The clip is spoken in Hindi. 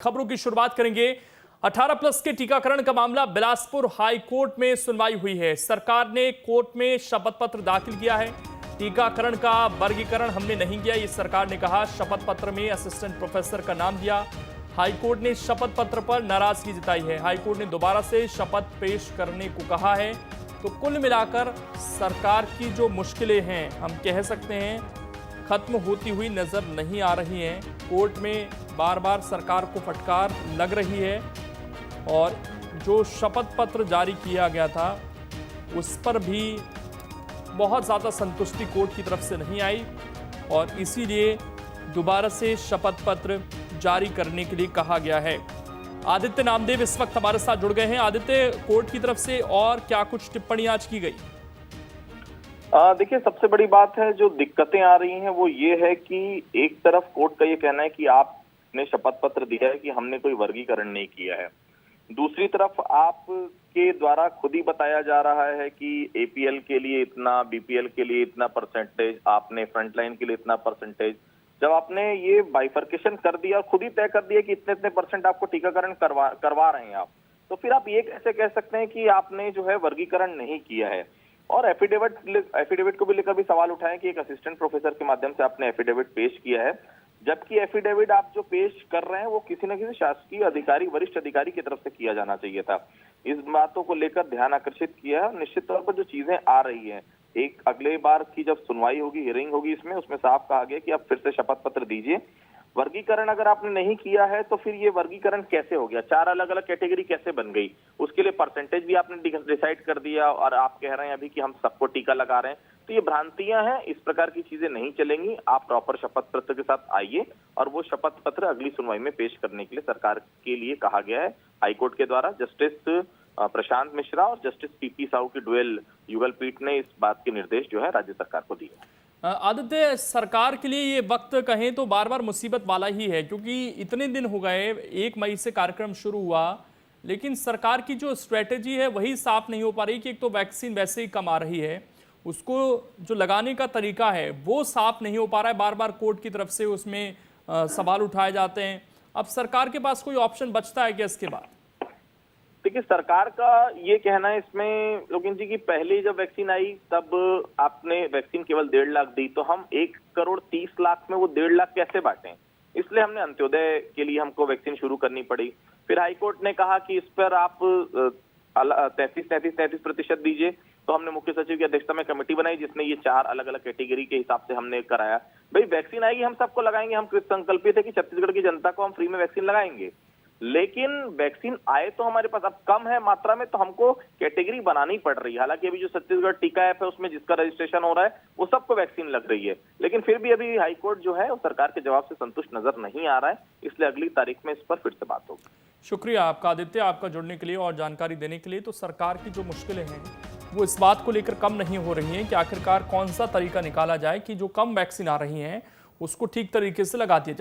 खबरों की शुरुआत करेंगे। 18 प्लस के टीकाकरण का मामला बिलासपुर हाई कोर्ट में सुनवाई हुई है। सरकार ने कोर्ट में शपथ पत्र दाखिल किया है। टीकाकरण का वर्गीकरण हमने नहीं किया, ये सरकार ने कहा। शपथ पत्र में असिस्टेंट प्रोफेसर का नाम दिया। हाई कोर्ट ने शपथ पत्र पर नाराजगी जताई है। हाई कोर्ट ने दोबारा से शपथ पेश करने को कहा है। तो कुल मिलाकर सरकार की जो मुश्किलें हैं, हम कह सकते हैं खत्म होती हुई नजर नहीं आ रही हैं। कोर्ट में बार बार सरकार को फटकार लग रही है और जो शपथ पत्र जारी किया गया था उस पर भी बहुत ज़्यादा संतुष्टि कोर्ट की तरफ से नहीं आई और इसीलिए दोबारा से शपथ पत्र जारी करने के लिए कहा गया है। आदित्य नामदेव इस वक्त हमारे साथ जुड़ गए हैं। आदित्य, कोर्ट की तरफ से और क्या कुछ टिप्पणी आज की गई? देखिए, सबसे बड़ी बात है जो दिक्कतें आ रही हैं वो ये है कि एक तरफ कोर्ट का ये कहना है कि आपने शपथ पत्र दिया है कि हमने कोई वर्गीकरण नहीं किया है। दूसरी तरफ आपके द्वारा खुद ही बताया जा रहा है कि एपीएल के लिए इतना, बीपीएल के लिए इतना परसेंटेज, आपने फ्रंटलाइन के लिए इतना परसेंटेज। जब आपने ये बाइफर्केशन कर दिया और खुद ही तय कर दिया कि इतने इतने परसेंट आपको टीकाकरण करवा रहे हैं आप, तो फिर आप ये कैसे कह सकते हैं कि आपने जो है वर्गीकरण नहीं किया है। और एफिडेविट को भी लेकर भी सवाल उठाए कि एक असिस्टेंट प्रोफेसर के माध्यम से आपने एफिडेविट पेश किया है, जबकि एफिडेविट आप जो पेश कर रहे हैं वो किसी न किसी शासकीय अधिकारी, वरिष्ठ अधिकारी की तरफ से किया जाना चाहिए था। इस बातों को लेकर ध्यान आकर्षित किया है। निश्चित तौर पर जो चीजें आ रही हैं, एक अगले बार की जब सुनवाई होगी, हियरिंग होगी, उसमें साफ कहा गया कि आप फिर से शपथ पत्र दीजिए। वर्गीकरण अगर आपने नहीं किया है तो फिर ये वर्गीकरण कैसे हो गया? 4 अलग अलग कैटेगरी कैसे बन गई? उसके लिए परसेंटेज भी आपने डिसाइड कर दिया और आप कह रहे हैं अभी कि हम सबको टीका लगा रहे हैं। तो ये भ्रांतियां हैं, इस प्रकार की चीजें नहीं चलेंगी। आप प्रॉपर शपथ पत्र के साथ आइए और वो शपथ पत्र अगली सुनवाई में पेश करने के लिए सरकार के लिए कहा गया है हाईकोर्ट के द्वारा। जस्टिस प्रशांत मिश्रा और जस्टिस पीपी साहू की डुअल युगल पीठ ने इस बात के निर्देश जो है राज्य सरकार को दिए। आदित्य, सरकार के लिए ये वक्त कहें तो बार बार मुसीबत वाला ही है, क्योंकि इतने दिन हो गए, 1 मई से कार्यक्रम शुरू हुआ, लेकिन सरकार की जो स्ट्रेटेजी है वही साफ नहीं हो पा रही कि एक तो वैक्सीन वैसे ही कम आ रही है, उसको जो लगाने का तरीका है वो साफ नहीं हो पा रहा है। बार बार कोर्ट की तरफ से उसमें सवाल उठाए जाते हैं। अब सरकार के पास कोई ऑप्शन बचता है क्या इसके बाद? देखिए, सरकार का ये कहना है इसमें योगिन जी की पहले जब वैक्सीन आई तब आपने वैक्सीन केवल 1.5 लाख दी, तो हम 1,30,00,000 में वो 1.5 लाख कैसे बांटें? इसलिए हमने अंत्योदय के लिए हमको वैक्सीन शुरू करनी पड़ी। फिर हाईकोर्ट ने कहा कि इस पर आप 33% दीजिए, तो हमने मुख्य सचिव की अध्यक्षता में कमेटी बनाई जिसने ये 4 अलग अलग कैटेगरी के हिसाब से हमने कराया। भाई, वैक्सीन आएगी हम सबको लगाएंगे, हम कृत संकल्पित है कि छत्तीसगढ़ की जनता को हम फ्री में वैक्सीन लगाएंगे। लेकिन वैक्सीन आए तो हमारे पास अब कम है मात्रा में, तो हमको कैटेगरी बनानी पड़ रही है। हालांकि अभी जो छत्तीसगढ़ टीका ऐप है उसमें जिसका रजिस्ट्रेशन हो रहा है वो सबको वैक्सीन लग रही है, लेकिन फिर भी अभी हाईकोर्ट जो है वो सरकार के जवाब से संतुष्ट नजर नहीं आ रहा है। इसलिए अगली तारीख में इस पर फिर से बात होगी। शुक्रिया आपका आदित्य, आपका जुड़ने के लिए और जानकारी देने के लिए। तो सरकार की जो मुश्किलें हैं वो इस बात को लेकर कम नहीं हो रही हैं कि आखिरकार कौन सा तरीका निकाला जाए कि जो कम वैक्सीन आ रही हैं उसको ठीक तरीके से लगा दिया जाए।